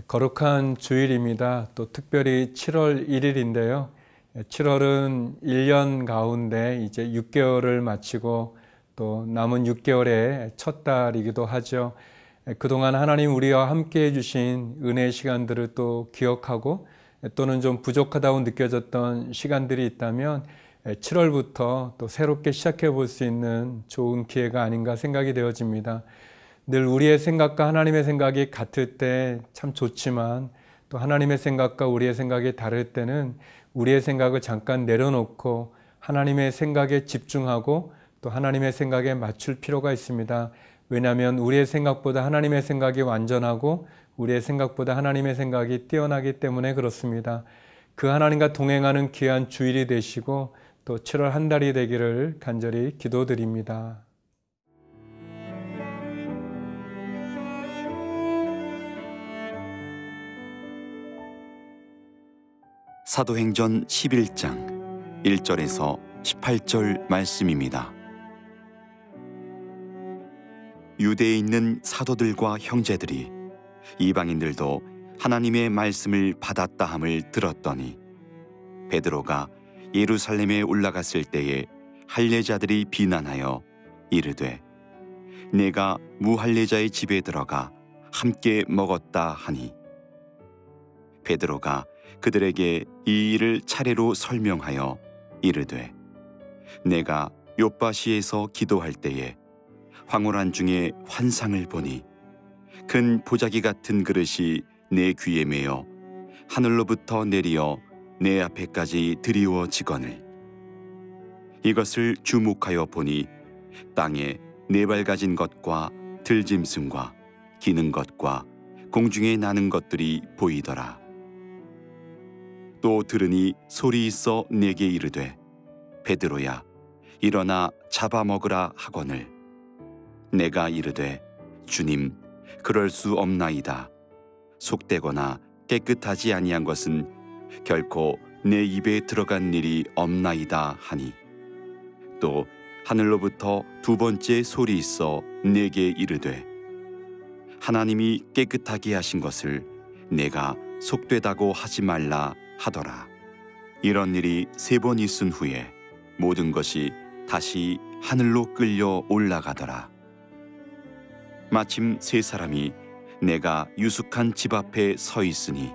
거룩한 주일입니다. 또 특별히 7월 1일인데요. 7월은 1년 가운데 이제 6개월을 마치고 또 남은 6개월의 첫 달이기도 하죠. 그동안 하나님 우리와 함께 해주신 은혜의 시간들을 또 기억하고 또는 좀 부족하다고 느껴졌던 시간들이 있다면 7월부터 또 새롭게 시작해 볼 수 있는 좋은 기회가 아닌가 생각이 되어집니다. 늘 우리의 생각과 하나님의 생각이 같을 때 참 좋지만 또 하나님의 생각과 우리의 생각이 다를 때는 우리의 생각을 잠깐 내려놓고 하나님의 생각에 집중하고 또 하나님의 생각에 맞출 필요가 있습니다. 왜냐하면 우리의 생각보다 하나님의 생각이 완전하고 우리의 생각보다 하나님의 생각이 뛰어나기 때문에 그렇습니다. 그 하나님과 동행하는 귀한 주일이 되시고 또 7월 한 달이 되기를 간절히 기도드립니다. 사도행전 11장 1절에서 18절 말씀입니다. 유대에 있는 사도들과 형제들이 이방인들도 하나님의 말씀을 받았다 함을 들었더니 베드로가 예루살렘에 올라갔을 때에 할례자들이 비난하여 이르되 내가 무할례자의 집에 들어가 함께 먹었다 하니 베드로가 그들에게 이 일을 차례로 설명하여 이르되 내가 욥바시에서 기도할 때에 황홀한 중에 환상을 보니 큰 보자기 같은 그릇이 내 귀에 매어 하늘로부터 내리어 내 앞에까지 드리워지거늘 이것을 주목하여 보니 땅에 네 발 가진 것과 들짐승과 기는 것과 공중에 나는 것들이 보이더라. 또 들으니 소리 있어 내게 이르되 베드로야 일어나 잡아먹으라 하거늘 내가 이르되 주님 그럴 수 없나이다. 속되거나 깨끗하지 아니한 것은 결코 내 입에 들어간 일이 없나이다 하니 또 하늘로부터 두 번째 소리 있어 내게 이르되 하나님이 깨끗하게 하신 것을 내가 속되다고 하지 말라 하더라. 이런 일이 3번 있은 후에 모든 것이 다시 하늘로 끌려 올라가더라. 마침 3사람이 내가 유숙한 집 앞에 서 있으니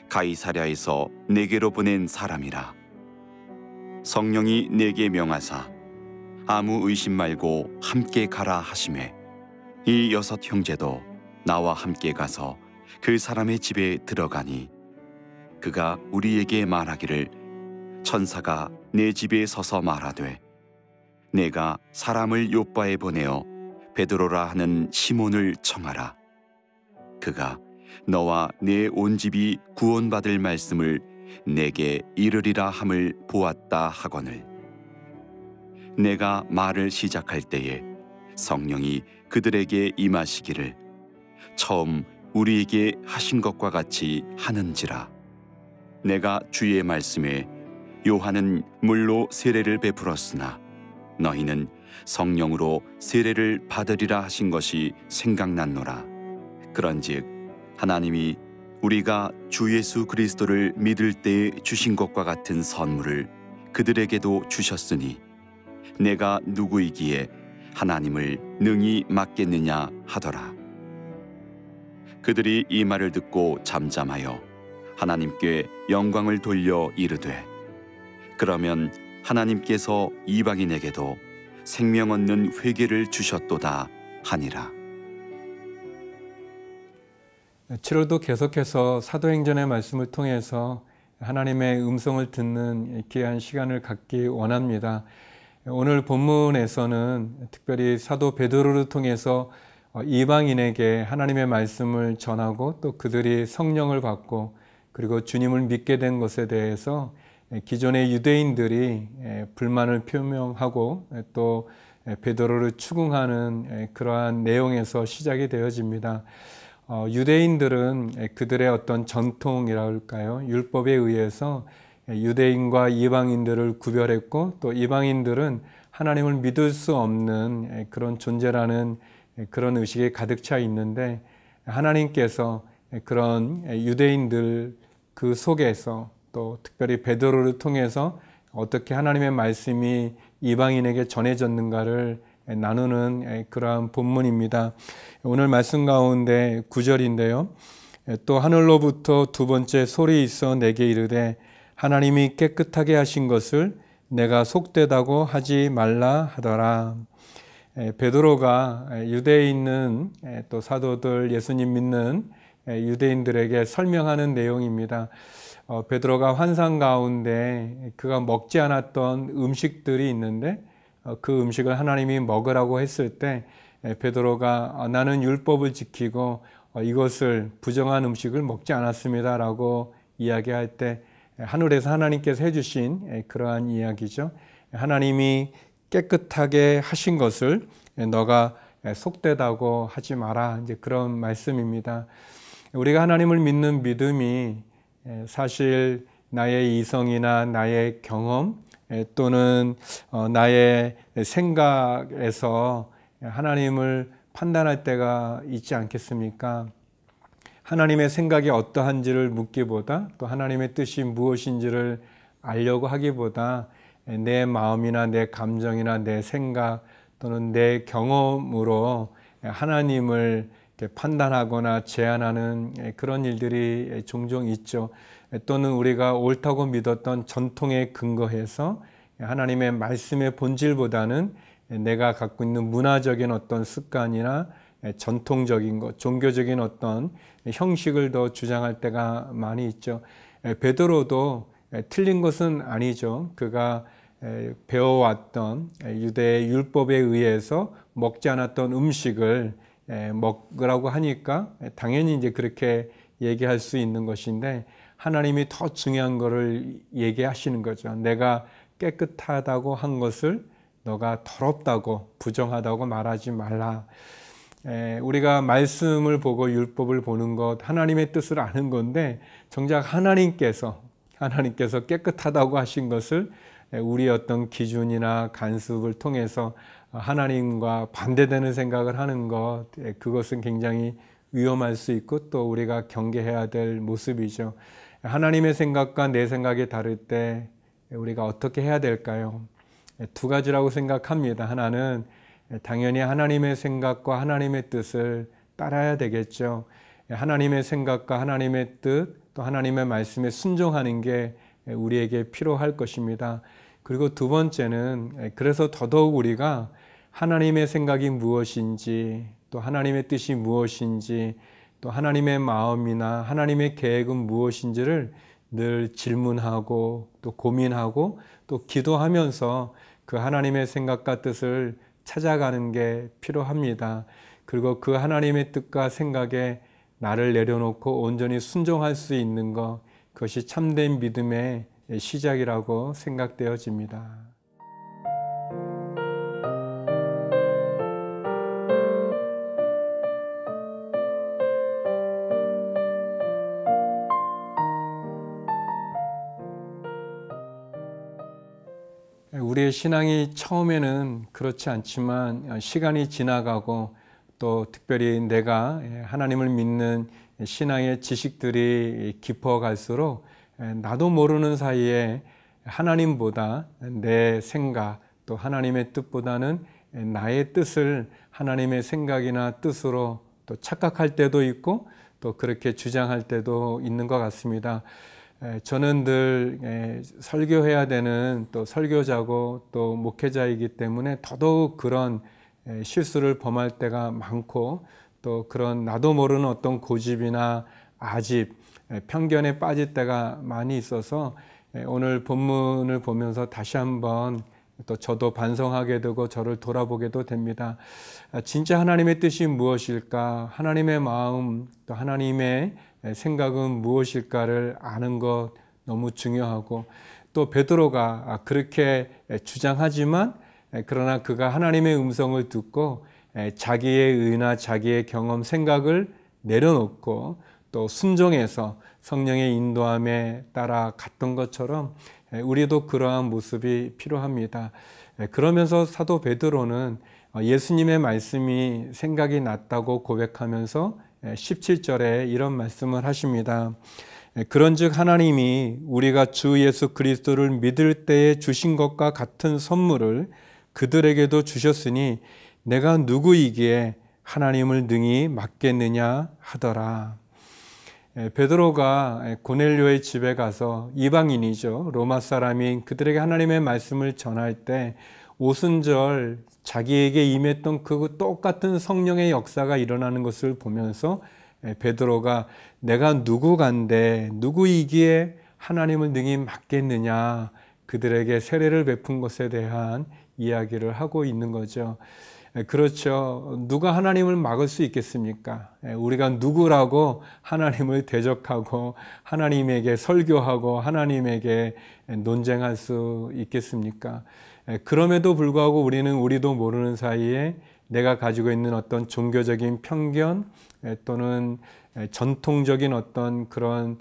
가이사랴에서 내게로 보낸 사람이라. 성령이 내게 명하사 아무 의심 말고 함께 가라 하시매 이 6 형제도 나와 함께 가서 그 사람의 집에 들어가니 그가 우리에게 말하기를 천사가 내 집에 서서 말하되 내가 사람을 욥바에 보내어 베드로라 하는 시몬을 청하라. 그가 너와 내 온 집이 구원받을 말씀을 내게 이르리라 함을 보았다 하거늘 내가 말을 시작할 때에 성령이 그들에게 임하시기를 처음 우리에게 하신 것과 같이 하는지라. 내가 주의 말씀에 요한은 물로 세례를 베풀었으나 너희는 성령으로 세례를 받으리라 하신 것이 생각났노라. 그런즉 하나님이 우리가 주 예수 그리스도를 믿을 때에 주신 것과 같은 선물을 그들에게도 주셨으니 내가 누구이기에 하나님을 능히 맡겠느냐 하더라. 그들이 이 말을 듣고 잠잠하여 하나님께 영광을 돌려 이르되 그러면 하나님께서 이방인에게도 생명 얻는 회개를 주셨도다 하니라. 7월도 계속해서 사도행전의 말씀을 통해서 하나님의 음성을 듣는 귀한 시간을 갖기 원합니다. 오늘 본문에서는 특별히 사도 베드로를 통해서 이방인에게 하나님의 말씀을 전하고 또 그들이 성령을 받고 그리고 주님을 믿게 된 것에 대해서 기존의 유대인들이 불만을 표명하고 또 베드로를 추궁하는 그러한 내용에서 시작이 되어집니다. 유대인들은 그들의 어떤 전통이라 할까요? 율법에 의해서 유대인과 이방인들을 구별했고 또 이방인들은 하나님을 믿을 수 없는 그런 존재라는 그런 의식이 가득 차 있는데 하나님께서 그런 유대인들 그 속에서 또 특별히 베드로를 통해서 어떻게 하나님의 말씀이 이방인에게 전해졌는가를 나누는 그러한 본문입니다. 오늘 말씀 가운데 9절인데요. 또 하늘로부터 두 번째 소리 있어 내게 이르되 하나님이 깨끗하게 하신 것을 내가 속되다고 하지 말라 하더라. 베드로가 유대에 있는 또 사도들, 예수님 믿는 유대인들에게 설명하는 내용입니다. 베드로가 환상 가운데 그가 먹지 않았던 음식들이 있는데 그 음식을 하나님이 먹으라고 했을 때 베드로가 나는 율법을 지키고 이것을 부정한 음식을 먹지 않았습니다 라고 이야기할 때 하늘에서 하나님께서 해주신 그러한 이야기죠. 하나님이 깨끗하게 하신 것을 너가 속되다고 하지 마라, 이제 그런 말씀입니다. 우리가 하나님을 믿는 믿음이 사실 나의 이성이나 나의 경험 또는 나의 생각에서 하나님을 판단할 때가 있지 않겠습니까? 하나님의 생각이 어떠한지를 묻기보다 또 하나님의 뜻이 무엇인지를 알려고 하기보다 내 마음이나 내 감정이나 내 생각 또는 내 경험으로 하나님을 판단하거나 제안하는 그런 일들이 종종 있죠. 또는 우리가 옳다고 믿었던 전통에 근거해서 하나님의 말씀의 본질보다는 내가 갖고 있는 문화적인 어떤 습관이나 전통적인 것, 종교적인 어떤 형식을 더 주장할 때가 많이 있죠. 베드로도 틀린 것은 아니죠. 그가 배워왔던 유대의 율법에 의해서 먹지 않았던 음식을 먹으라고 하니까 당연히 이제 그렇게 얘기할 수 있는 것인데 하나님이 더 중요한 것을 얘기하시는 거죠. 내가 깨끗하다고 한 것을 너가 더럽다고 부정하다고 말하지 말라. 우리가 말씀을 보고 율법을 보는 것, 하나님의 뜻을 아는 건데 정작 하나님께서 깨끗하다고 하신 것을 우리의 어떤 기준이나 간섭을 통해서 하나님과 반대되는 생각을 하는 것, 그것은 굉장히 위험할 수 있고 또 우리가 경계해야 될 모습이죠. 하나님의 생각과 내 생각이 다를 때 우리가 어떻게 해야 될까요? 두 가지라고 생각합니다. 하나는 당연히 하나님의 생각과 하나님의 뜻을 따라야 되겠죠. 하나님의 생각과 하나님의 뜻, 또 하나님의 말씀에 순종하는 게 우리에게 필요할 것입니다. 그리고 두 번째는 그래서 더더욱 우리가 하나님의 생각이 무엇인지, 또 하나님의 뜻이 무엇인지, 또 하나님의 마음이나 하나님의 계획은 무엇인지를 늘 질문하고 또 고민하고 또 기도하면서 그 하나님의 생각과 뜻을 찾아가는 게 필요합니다. 그리고 그 하나님의 뜻과 생각에 나를 내려놓고 온전히 순종할 수 있는 것, 그것이 참된 믿음의 시작이라고 생각되어집니다. 우리의 신앙이 처음에는 그렇지 않지만 시간이 지나가고 또 특별히 내가 하나님을 믿는 신앙의 지식들이 깊어갈수록 나도 모르는 사이에 하나님보다 내 생각 또 하나님의 뜻보다는 나의 뜻을 하나님의 생각이나 뜻으로 또 착각할 때도 있고 또 그렇게 주장할 때도 있는 것 같습니다. 저는 늘 설교해야 되는 또 설교자고 또 목회자이기 때문에 더더욱 그런 실수를 범할 때가 많고 또 그런 나도 모르는 어떤 고집이나 아집, 편견에 빠질 때가 많이 있어서 오늘 본문을 보면서 다시 한번 또 저도 반성하게 되고 저를 돌아보게도 됩니다. 진짜 하나님의 뜻이 무엇일까? 하나님의 마음, 또 하나님의 생각은 무엇일까를 아는 것 너무 중요하고 또 베드로가 그렇게 주장하지만 그러나 그가 하나님의 음성을 듣고 자기의 의나 자기의 경험, 생각을 내려놓고 또 순종해서 성령의 인도함에 따라 갔던 것처럼 우리도 그러한 모습이 필요합니다. 그러면서 사도 베드로는 예수님의 말씀이 생각이 났다고 고백하면서 17절에 이런 말씀을 하십니다. 그런즉 하나님이 우리가 주 예수 그리스도를 믿을 때에 주신 것과 같은 선물을 그들에게도 주셨으니 내가 누구이기에 하나님을 능히 맡겠느냐 하더라. 베드로가 고넬료의 집에 가서 이방인이죠. 로마 사람인 그들에게 하나님의 말씀을 전할 때 오순절 자기에게 임했던 그 똑같은 성령의 역사가 일어나는 것을 보면서 베드로가 내가 누구간데 누구이기에 하나님을 능히 맡겠느냐, 그들에게 세례를 베푼 것에 대한 이야기를 하고 있는 거죠. 그렇죠. 누가 하나님을 막을 수 있겠습니까? 우리가 누구라고 하나님을 대적하고 하나님에게 설교하고 하나님에게 논쟁할 수 있겠습니까? 그럼에도 불구하고 우리도 모르는 사이에 내가 가지고 있는 어떤 종교적인 편견 또는 전통적인 어떤 그런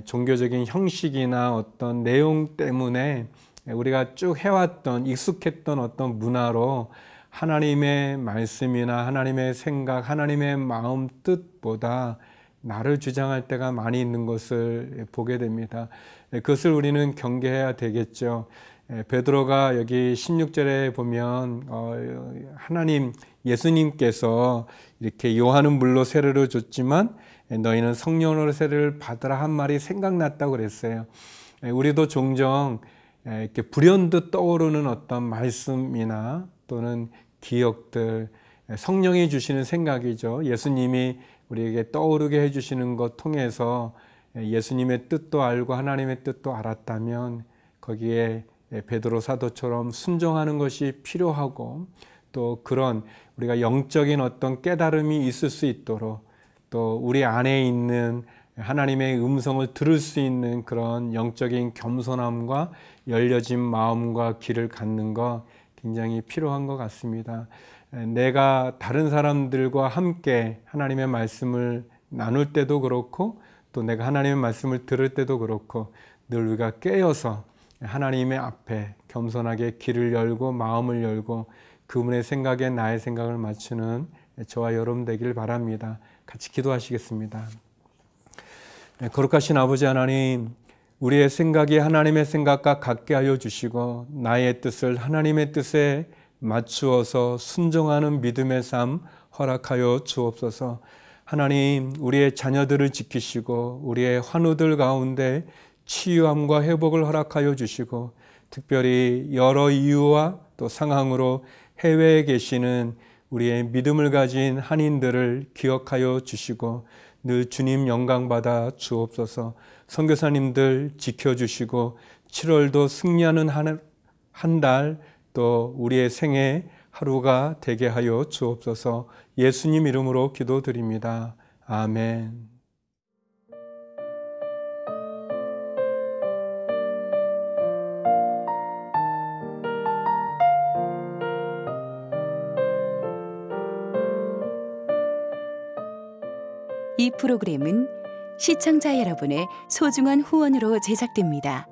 종교적인 형식이나 어떤 내용 때문에 우리가 쭉 해왔던 익숙했던 어떤 문화로 하나님의 말씀이나 하나님의 생각, 하나님의 마음 뜻보다 나를 주장할 때가 많이 있는 것을 보게 됩니다. 그것을 우리는 경계해야 되겠죠. 베드로가 여기 16절에 보면 하나님 예수님께서 이렇게 요한은 물로 세례를 줬지만 너희는 성령으로 세례를 받으라 한 말이 생각났다고 그랬어요. 우리도 종종 이렇게 불현듯 떠오르는 어떤 말씀이나 또는 기억들, 성령이 주시는 생각이죠. 예수님이 우리에게 떠오르게 해주시는 것 통해서 예수님의 뜻도 알고 하나님의 뜻도 알았다면 거기에 베드로 사도처럼 순종하는 것이 필요하고 또 그런 우리가 영적인 어떤 깨달음이 있을 수 있도록 또 우리 안에 있는 하나님의 음성을 들을 수 있는 그런 영적인 겸손함과 열려진 마음과 길을 갖는 것 굉장히 필요한 것 같습니다. 내가 다른 사람들과 함께 하나님의 말씀을 나눌 때도 그렇고 또 내가 하나님의 말씀을 들을 때도 그렇고 늘 우리가 깨어서 하나님의 앞에 겸손하게 길을 열고 마음을 열고 그분의 생각에 나의 생각을 맞추는 저와 여러분 되길 바랍니다. 같이 기도하시겠습니다. 거룩하신 아버지 하나님, 우리의 생각이 하나님의 생각과 같게 하여 주시고 나의 뜻을 하나님의 뜻에 맞추어서 순종하는 믿음의 삶 허락하여 주옵소서. 하나님, 우리의 자녀들을 지키시고 우리의 환우들 가운데 치유함과 회복을 허락하여 주시고 특별히 여러 이유와 또 상황으로 해외에 계시는 우리의 믿음을 가진 한인들을 기억하여 주시고 늘 주님 영광받아 주옵소서. 선교사님들 지켜주시고 7월도 승리하는 한 달 또 우리의 생애 하루가 되게 하여 주옵소서. 예수님 이름으로 기도드립니다. 아멘. 이 프로그램은 시청자 여러분의 소중한 후원으로 제작됩니다.